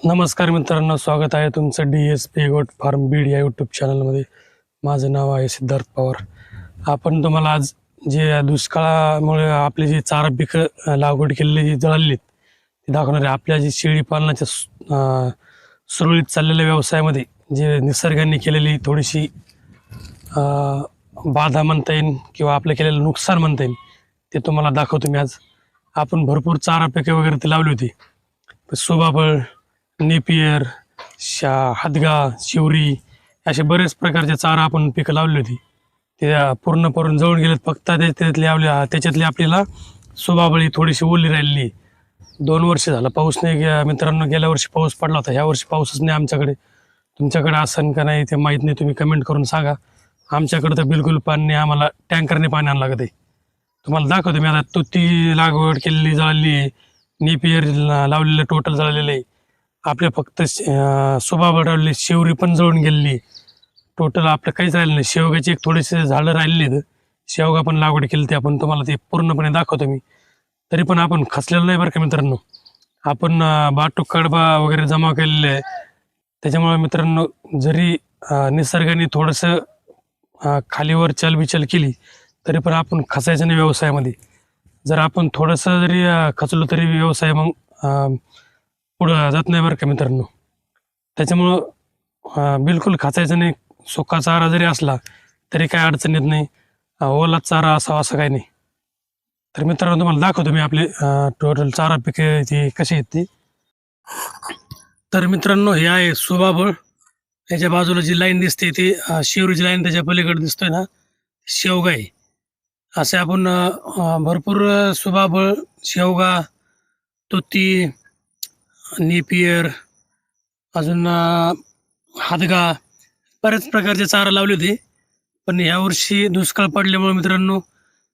नमस्कार मित्रांनो, स्वागत आहे तुमचं DSP गोट फार्म बीड या यूट्यूब चॅनलमध्ये. माझं नाव आहे सिद्धार्थ पवार. आपण तुम्हाला आज जे दुष्काळामुळे आपली जी चारा पिकं लागवड केलेली जी जळालेली आहेत ते दाखवणार आहे. आपल्या जी शेळी पालनाच्या सुरळीत चाललेल्या व्यवसायामध्ये जे निसर्गाने केलेली थोडीशी बाधा म्हणता येईल किंवा आपलं केलेलं नुकसान म्हणता येईल ते तुम्हाला दाखवतो मी आज. आपण भरपूर चारा पिके वगैरे ते लावली होती. सोबाबळ, नेपियर, हादगा, शिवरी असे बरेच प्रकारचे चारा आपण पिकं लावली होती. ते पूर्णपणे जळून गेलेत. फक्त त्याच्यातली आपल्याला सोबाबळी थोडीशी ओली राहिलेली. 2 वर्ष झालं पाऊस नाही. मित्रांनो, गेल्या वर्षी पाऊस पडला होता, ह्या वर्षी पाऊसच नाही आमच्याकडे. तुमच्याकडे असन का नाही ते माहीत नाही, तुम्ही कमेंट करून सांगा. आमच्याकडे तर बिलकुल पाणी नाही, आम्हाला टँकरने पाणी आणावं लागत आहे. तुम्हाला दाखवतो मी आता. तुती लागवड केलेली जळालेली आहे, नेपियर लावलेलं टोटल जळलेलं आहे. आपल्या फक्त सुबाबळ लावलेली, शिवरी पण जळून गेलेली. टोटल आपलं काहीच राहिलं नाही. शेवग्याची एक थोडीशी झाडं राहिलेली आहेत, शेवगा पण लागवड केली. ते आपण तुम्हाला ते पूर्णपणे दाखवतो मी. तरी पण आपण खचलेलं नाही बरं का मित्रांनो. आपण बाटूक कडबा वगैरे जमा केलेले आहे. त्याच्यामुळे मित्रांनो, जरी निसर्गाने थोडंसं खालीवर चलबिचल केली तरी पण आपण खचायचं नाही व्यवसायामध्ये. जर आपण थोडंसं जरी खचलो तरी व्यवसाय मग पुढं जात नाही बरं का मित्रांनो. त्याच्यामुळं बिलकुल खचायचं नाही. सुका चारा जरी असला तरी काय अडचण येत नाही. ओला चारा असावा असं काही नाही. तर मित्रांनो, तुम्हाला दाखवतो मी आपले टोटल चारा पिके ती कशी आहेत ती. तर मित्रांनो, हे आहे सुबाबळ. त्याच्या बाजूला जी लाईन दिसते ती शिवरीची लाईन, त्याच्या पलीकडे दिसतोय ना शेवगा आहे. असे आपण भरपूर सुबाबळ, शेवगा, तुती, नेपियर, अजून हादगा बऱ्याच प्रकारचे चारा लावले होते. पण यावर्षी दुष्काळ पडल्यामुळे मित्रांनो,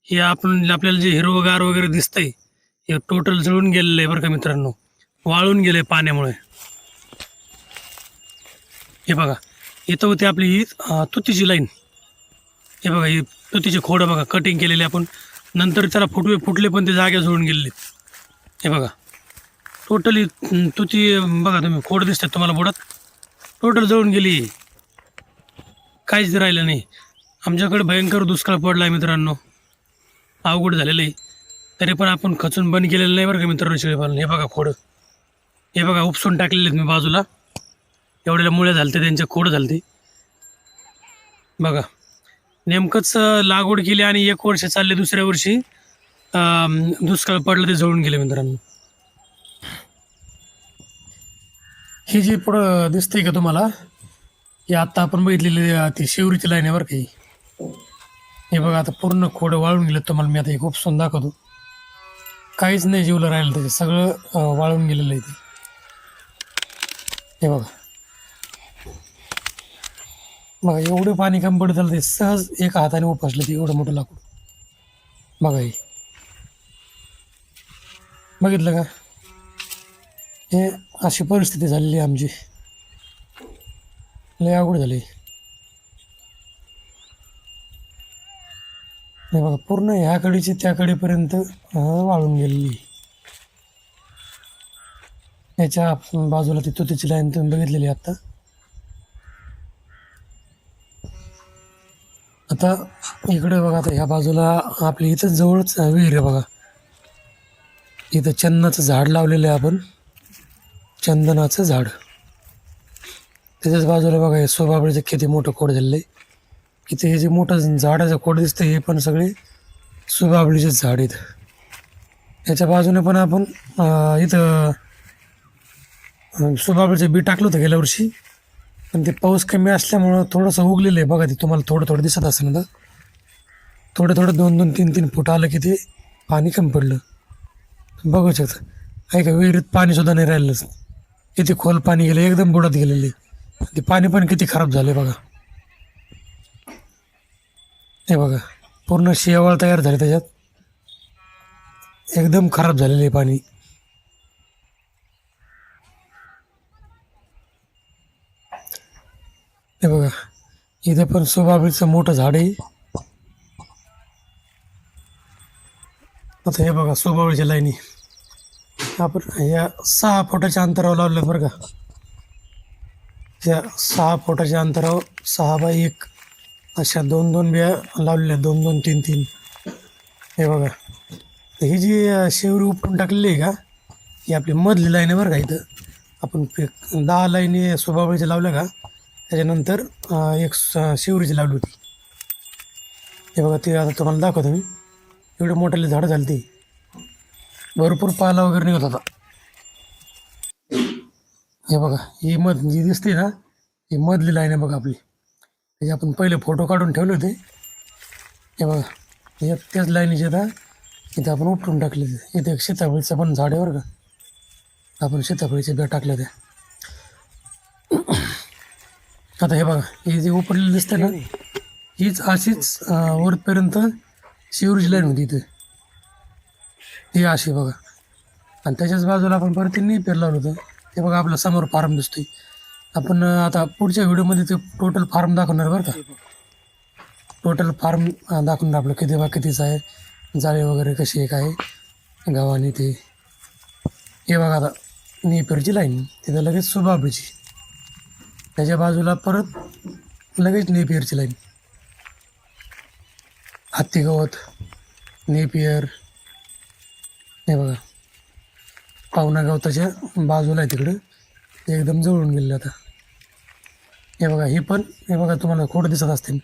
हे आपल्याला जे हिरवगार वगैरे दिसतंय हे टोटल जळून गेलेलं आहे बरं का मित्रांनो. वाळून गेले पाण्यामुळे. हे बघा, इथं होती आपली ही तुतीची लाईन. हे बघा, ही तुतीचे खोडं बघा कटिंग केलेले आपण. नंतर त्याला फुटले पण ते जाग्या जळून गेलेले. हे बघा, टोटली तुती बघा तुम्ही, खोड दिसतात तुम्हाला बुडात, टोटल जळून गेली. काहीच राहिलं नाही. आमच्याकडे भयंकर दुष्काळ पडला आहे मित्रांनो, अवघड झालेलं आहे. तरी पण आपण खचून बंद केलेलं नाही बरं का मित्रांनो शेळीपालन. हे बघा खोडं, हे बघा उपसून टाकलेले आहेत मी बाजूला. एवढ्याला मुळे झालते, त्यांचे खोड झालते बघा. नेमकंच लागवड केली आणि 1 वर्ष चालले, दुसऱ्या वर्षी दुष्काळ पडलं, ते जळून गेले मित्रांनो. ही जी पुढं दिसते का तुम्हाला, ही आत्ता आपण बघितलेली ती शिवरीची लाईन आहे बरं का. हे बघा, आता पूर्ण खोडं वाळून गेलं. तुम्हाला मी आता हे खूप सुंदर दाखवतो. काहीच नाही जीवलं राहिलं, त्याचे सगळं वाळून गेलेलं आहे ते. हे बघा बघा, एवढं पाणी कमी पडत झालं, ते सहज एका हाताने उपसलं ते एवढं मोठं लाकूड. बघा हे बघितलं का, हे अशी परिस्थिती झालेली आहे आमची. लय अवघड झाली. हे बघा, पूर्ण ह्या कडीची त्या कडेपर्यंत वाळून गेलेली. याच्या बाजूला ती तुतीची लाईन तुम्ही बघितलेली आता. आता इकडे बघा, आता ह्या बाजूला आपल्या इथं जवळच विहीर आहे बघा. इथं चंदनाचं झाड लावलेलं आहे आपण, चंदनाचं झाड. त्याच्याच बाजूला बघा, हे सोबाबळीचं किती मोठं खोड झालेलं आहे. इथे हे जे मोठं झाडाचं खोड दिसतं हे पण सगळे सोबाबळीचेच झाड आहेत. याच्या बाजूने पण आपण इथं सोबाबळीचं बी टाकलं होतं गेल्या वर्षी, पण ते पाऊस कमी असल्यामुळं थोडंसं उगलेलं आहे बघा. ते तुम्हाला थोडं थोडं दिसत असेल ना, थोडं थोडं 2-2, 3-3 फूट आलं की ते पाणी कमी पडलं. बघू शकता, आहे का, विहिरीत पाणीसुद्धा नाही राहिलं. किती खोल पाणी गेलं, एकदम बुडात गेलेले. ते पाणी पण किती खराब झाले बघा. हे बघा, पूर्ण शेवाळ तयार झाले त्याच्यात, एकदम खराब झालेलं आहे पाणी. हे बघा, इथे पण सोबाबळीचं मोठं झाड आहे. आता हे बघा सोबाबळीच्या लाईनी आपण या 6 फुटाच्या अंतरावर लावलं बरं का. या 6 फुटाच्या अंतरावर 6 बाय 1 अशा 2-2 बिया लावलेल्या, 2-2 3-3. हे बघा, ही जी शेवरी उपटून टाकलेली आहे का, ही आपली मधली लाईन आहे बरं का. इथं आपण 10 लाईनी सोबाबळीच्या लावल्या का, त्याच्यानंतर एक शेवरीची लावली होती. हे बघा, ते आता तुम्हाला दाखवतो मी. एवढे मोठ्याले झाडं झाली ती, भरपूर पाला वगैरे निघत होता. हे बघा, ही जी दिसते ना, ही मधली लाईन आहे बघा आपली. त्याचे आपण पहिले फोटो काढून ठेवले होते. हे बघा, हे त्याच लाईनीचे आता इथं आपण उपटून टाकले. इथे एक सीताफळीचं पण झाड आहे बरं का, आपण सीताफळीच्या बिया टाकल्या त्या. आता हे बघा, हे जे उपटलेलं दिसतं ना, हीच अशीच वरपर्यंत शिवरीची लाईन होती इथं. ही अशी बघा, आणि त्याच्याच बाजूला आपण परत नेपियर लावलं होतं. ते बघा, आपल्या समोर फार्म दिसतोय. आपण आता पुढच्या व्हिडिओमध्ये ते टोटल फार्म दाखवणार बरं का. टोटल फार्म दाखवणार आपलं, किती बा कितीचं आहे, जाळे वगैरे कशी आहे, काय गावाने ते. हे बघा, आता नेपियरची लाईन, तिथं लगेच सुबाबळीची, त्याच्या बाजूला परत लगेच नेपियरची लाईन. हत्ती गवत, नेपियर. हे बघा, पावना गवताच्या बाजूला आहे तिकडं, ते एकदम जवळून गेले आता. हे बघा, हे पण, हे बघा तुम्हाला खोड दिसत असतील,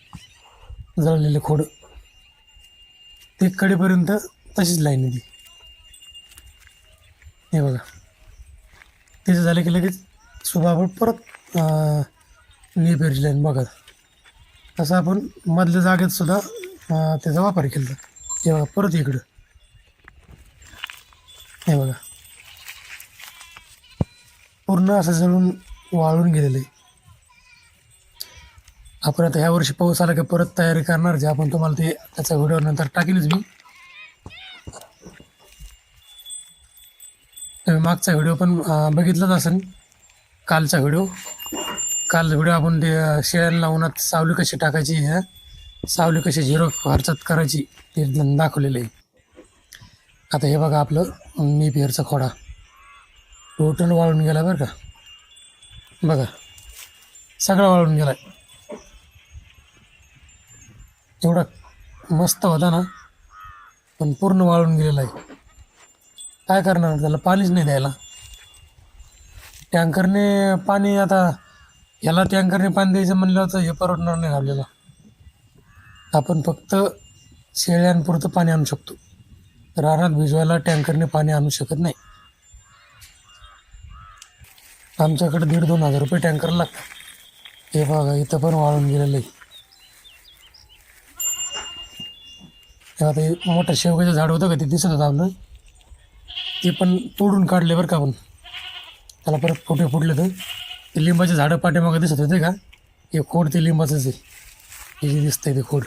जळलेले खोड. ते कडेपर्यंत तशीच लाईन आहे ती. हे बघा, त्याचं झालं की लगेच सुबाबळ परत नेपियरची लाईन. बघा, तसं आपण मधल्या जागेत सुद्धा त्याचा वापर केला. हे बघा, परत इकडं. हे बघा, पूर्ण असं जळून वाळून गेलेलं आहे. आपण आता ह्या वर्षी पाऊस आला की परत तयारी करणार, जे आपण तुम्हाला ते त्याचा व्हिडिओ नंतर टाकेलच मी. तुम्ही मागचा व्हिडिओ पण बघितलाच असेल, कालचा व्हिडिओ आपण ते शेळ्यांना उन्हात सावली कशी टाकायची, सावली कशी 0 खर्चात करायची ते दाखवलेलं आहे. आता हे बघा, आपलं नेपियरचा खोडा टोटल वाळून गेला बरं का. बघा, सगळा वाळून गेला. एवढा मस्त होता ना, पण पूर्ण वाळून गेलेला आहे. काय करणार, त्याला पाणीच नाही द्यायला. टँकरने पाणी, आता याला टँकरने पाणी द्यायचं म्हणलं तर हे परवडणार नाही आपल्याला. आपण फक्त शेळ्यांपुरतं पाणी आणू शकतो, रानात भिजवायला टँकरने पाणी आणू शकत नाही. आमच्याकडे 1,500-2 हजार रुपये टँकर लागतात. हे बघा, इथं पण वाळून गेलेलं आहे. आता हे मोठं शेवग्याचं झाड होतं का, ते दिसत होतं आपलं, ते पण तोडून काढले बरं का आपण. त्याला परत फुटे फुटले तर ते लिंबाचे झाडं पाठीमागं दिसत होते का, हे खोड ते लिंबाचंच आहे. हे जे दिसतंय ते खोड.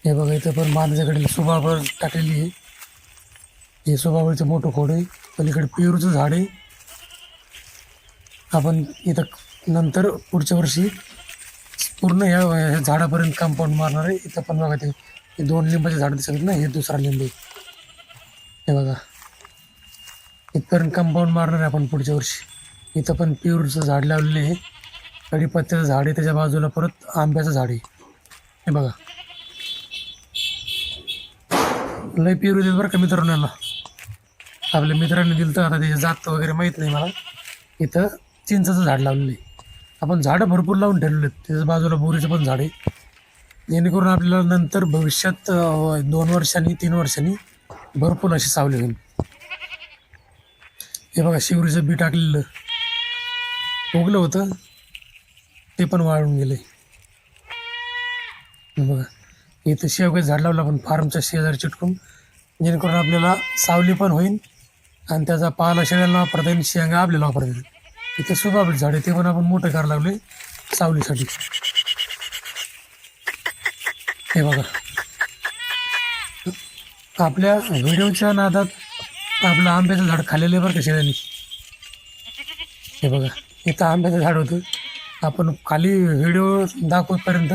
हे बघा, इथं पण माझ्याकडे सुबाबळ टाकलेली आहे. हे सुबाबळचं मोठं खोड आहे. पलीकडे पेरूचं झाड आहे. आपण इथं नंतर पुढच्या वर्षी पूर्ण ह्या झाडापर्यंत कंपाऊंड मारणार आहे. इथं पण बघा, ते 2 लिंबाचे झाडं दिसत ना, हे दुसरा लिंब आहे. हे बघा, इथपर्यंत कंपाऊंड मारणार आहे आपण पुढच्या वर्षी. इथं पण पेरूचं झाड लावलेलं आहे, कढीपत्त्याचं झाड आहे, त्याच्या बाजूला परत आंब्याचं झाड आहे. हे बघा, लय पेरू देत बरं का मित्रांनो. आपल्या मित्रांनी दिलं तर, आता त्याची जात वगैरे माहीत नाही मला. इथं चिंचाचं झाड लावलेलं आहे. आपण झाडं भरपूर लावून ठेवलेले आहेत. त्याच्या बाजूला बोरीचं पण झाड आहे, जेणेकरून आपल्याला नंतर भविष्यात 2 वर्षांनी 3 वर्षांनी भरपूर अशी सावली होईल. हे बघा, शिवरीचं बी टाकलेलं उगलं होतं, ते पण वाळून गेलं. बघा, इथं शेवग्याचं झाड लावलं आपण फार्मच्या शेजारी चिटकून, जेणेकरून आपल्याला सावली पण होईल आणि त्याचा पाला शेळ्यांना वापरता येईल, शेंगा आपल्याला वापरता येईल. इथं सुबाबळीचं झाड आहे, ते पण आपण मोठं करायला लागले सावलीसाठी. हे बघा, आपल्या व्हिडिओच्या नादात आपलं आंब्याचं झाड खाल्लेलं आहे बरं का शेळ्यांनी. हे बघा, इथं आंब्याचं झाड होतं, आपण खाली व्हिडिओ दाखवपर्यंत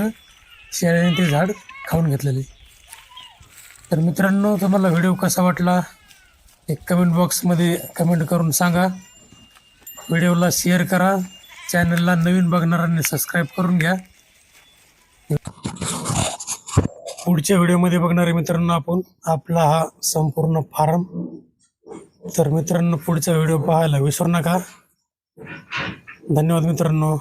शेळ्याने ते झाड खाऊन घेतलेले. तर मित्रांनो, तुम्हाला व्हिडिओ कसा वाटला एक कमेंट बॉक्समध्ये कमेंट करून सांगा. व्हिडिओला शेअर करा. चॅनलला नवीन बघणाऱ्यांनी सबस्क्राईब करून घ्या. पुढच्या व्हिडिओमध्ये बघणारे मित्रांनो आपण आपला हा संपूर्ण फार्म. तर मित्रांनो पुढचा व्हिडिओ पाहायला विसरू नका. धन्यवाद मित्रांनो.